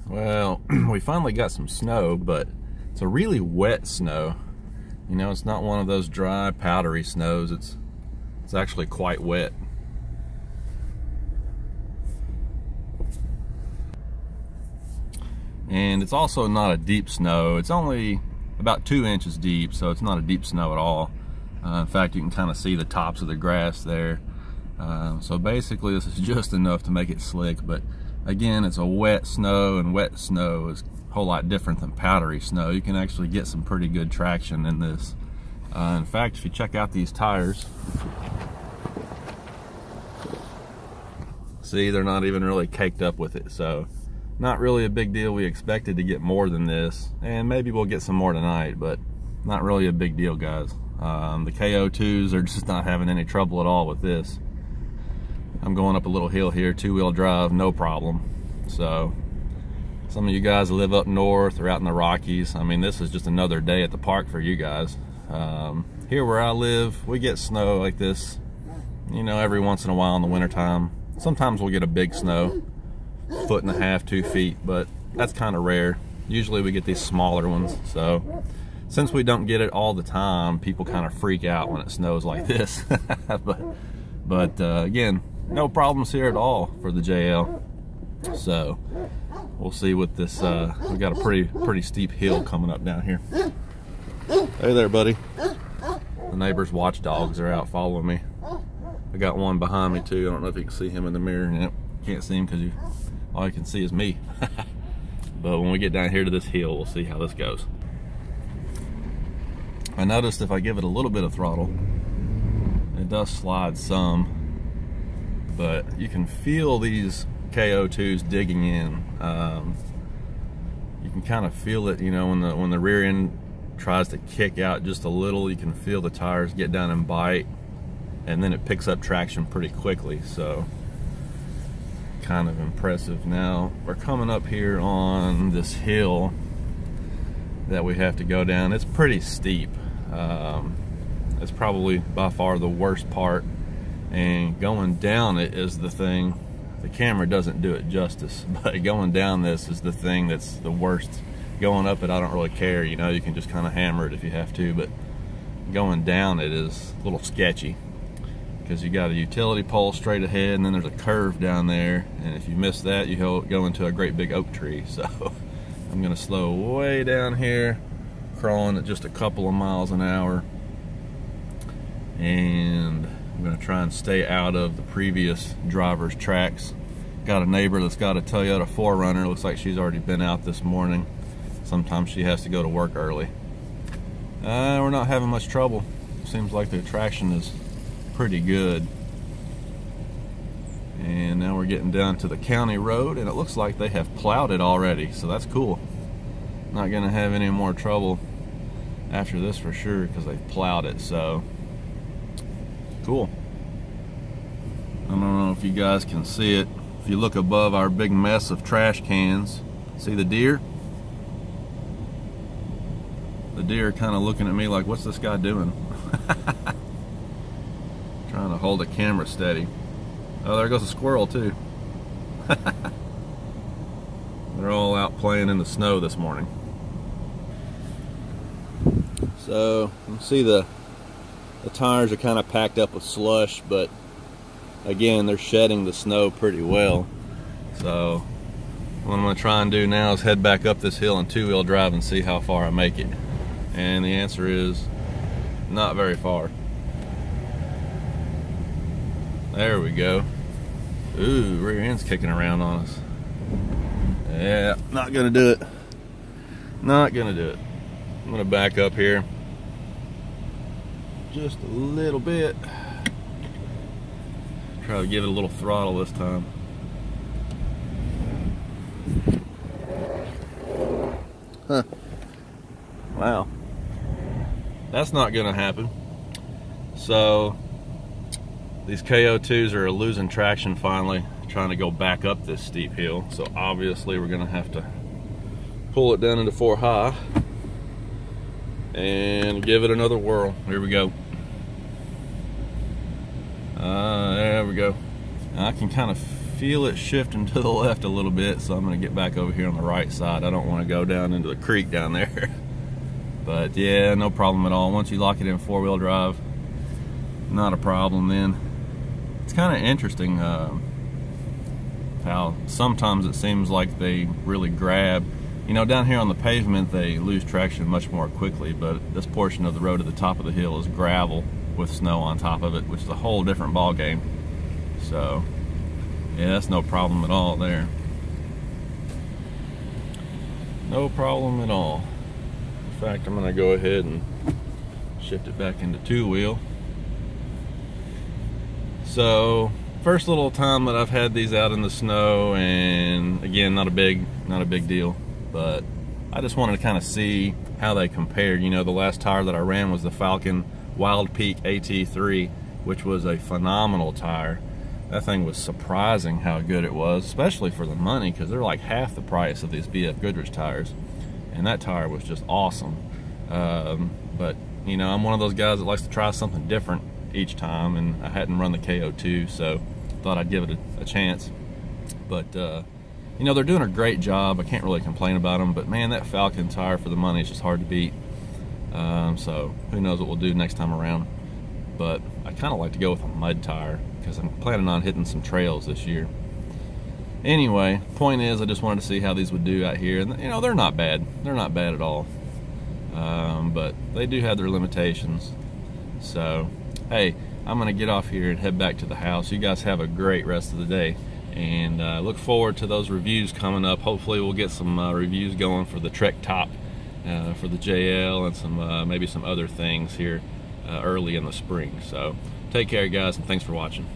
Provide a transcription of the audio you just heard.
Well, we finally got some snow, but it's a really wet snow. You know, it's not one of those dry, powdery snows. It's actually quite wet. And it's also not a deep snow. It's only about 2 inches deep, so it's not a deep snow at all. In fact, you can kind of see the tops of the grass there. So basically this is just enough to make it slick, but again, it's a wet snow, and wet snow is a whole lot different than powdery snow. You can actually get some pretty good traction in this. In fact, if you check out these tires, see, they're not even really caked up with it, so not really a big deal. We expected to get more than this, and maybe we'll get some more tonight, but not really a big deal, guys. The KO2s are just not having any trouble at all with this. I'm going up a little hill here, 2-wheel drive, no problem. So some of you guys live up north or out in the Rockies, I mean, this is just another day at the park for you guys. Here where I live, we get snow like this, you know, every once in a while in the wintertime. Sometimes we'll get a big snow, 1.5 to 2 feet, but that's kind of rare. Usually we get these smaller ones. So since we don't get it all the time, people kind of freak out when it snows like this. but again, no problems here at all for the JL. So we'll see what this, we got a pretty steep hill coming up down here. Hey there, buddy. The neighbor's watchdogs are out following me. I got one behind me too. I don't know if you can see him in the mirror. Yep, can't see him because all you can see is me. But when we get down here to this hill, we'll see how this goes. I noticed if I give it a little bit of throttle, it does slide some, but you can feel these KO2s digging in. You can kind of feel it, you know, when the rear end tries to kick out just a little, you can feel the tires get down and bite, and then it picks up traction pretty quickly. So kind of impressive. Now we're coming up here on this hill that we have to go down. It's pretty steep. It's probably by far the worst part, and going down it is the thing. The camera doesn't do it justice, but going down this is the thing that's the worst. Going up it, I don't really care, you know, you can just kind of hammer it if you have to, but going down it is a little sketchy because you got a utility pole straight ahead, and then there's a curve down there, and if you miss that, you go into a great big oak tree. So I'm gonna slow way down here, crawling at just a couple of miles an hour, and I'm gonna try and stay out of the previous driver's tracks. Got a neighbor that's got a Toyota 4Runner. Looks like she's already been out this morning. Sometimes she has to go to work early. We're not having much trouble. Seems like the traction is pretty good. And now we're getting down to the county road, and it looks like they have plowed it already, so that's cool. Not gonna have any more trouble after this for sure, because they've plowed it. So cool. I don't know if you guys can see it. If you look above our big mess of trash cans, see the deer? The deer are kind of looking at me like, what's this guy doing? Trying to hold the camera steady. Oh, there goes a squirrel too. They're all out playing in the snow this morning. So you can see the tires are kind of packed up with slush, but again, they're shedding the snow pretty well. So what I'm going to try and do now is head back up this hill in 2-wheel drive and see how far I make it. And the answer is not very far. There we go. Ooh, rear end's kicking around on us. Yeah, not gonna do it. Not gonna do it. I'm gonna back up here just a little bit. Try to give it a little throttle this time. Huh. Wow. That's not gonna happen. So these KO2s are losing traction finally, trying to go back up this steep hill. So obviously we're gonna have to pull it down into 4 high and give it another whirl. Here we go. There we go. Now I can kind of feel it shifting to the left a little bit, so I'm going to get back over here on the right side. I don't want to go down into the creek down there. But yeah, no problem at all. Once you lock it in four-wheel drive, not a problem then. It's kind of interesting how sometimes it seems like they really grab. You know, down here on the pavement they lose traction much more quickly, but this portion of the road at the top of the hill is gravel with snow on top of it, which is a whole different ball game. So yeah, that's no problem at all there. No problem at all. In fact, I'm gonna go ahead and shift it back into two-wheel. So first little time that I've had these out in the snow, and again, not a big deal, but I just wanted to kind of see how they compared. You know, the last tire that I ran was the Falcon Wild Peak AT3, which was a phenomenal tire. That thing was surprising how good it was, especially for the money, because they're like half the price of these BF Goodrich tires, and that tire was just awesome. But you know, I'm one of those guys that likes to try something different each time, and I hadn't run the KO2, so thought I'd give it a chance. But you know, they're doing a great job. I can't really complain about them, but man, that Falcon tire for the money is just hard to beat. So who knows what we'll do next time around. But I kind of like to go with a mud tire because I'm planning on hitting some trails this year. Anyway, point is, I just wanted to see how these would do out here, and you know, they're not bad. They're not bad at all. But they do have their limitations. So hey, I'm gonna get off here and head back to the house. You guys have a great rest of the day, and look forward to those reviews coming up. Hopefully we'll get some reviews going for the Trek Top, for the JL, and some maybe some other things here early in the spring. So take care, guys, and thanks for watching.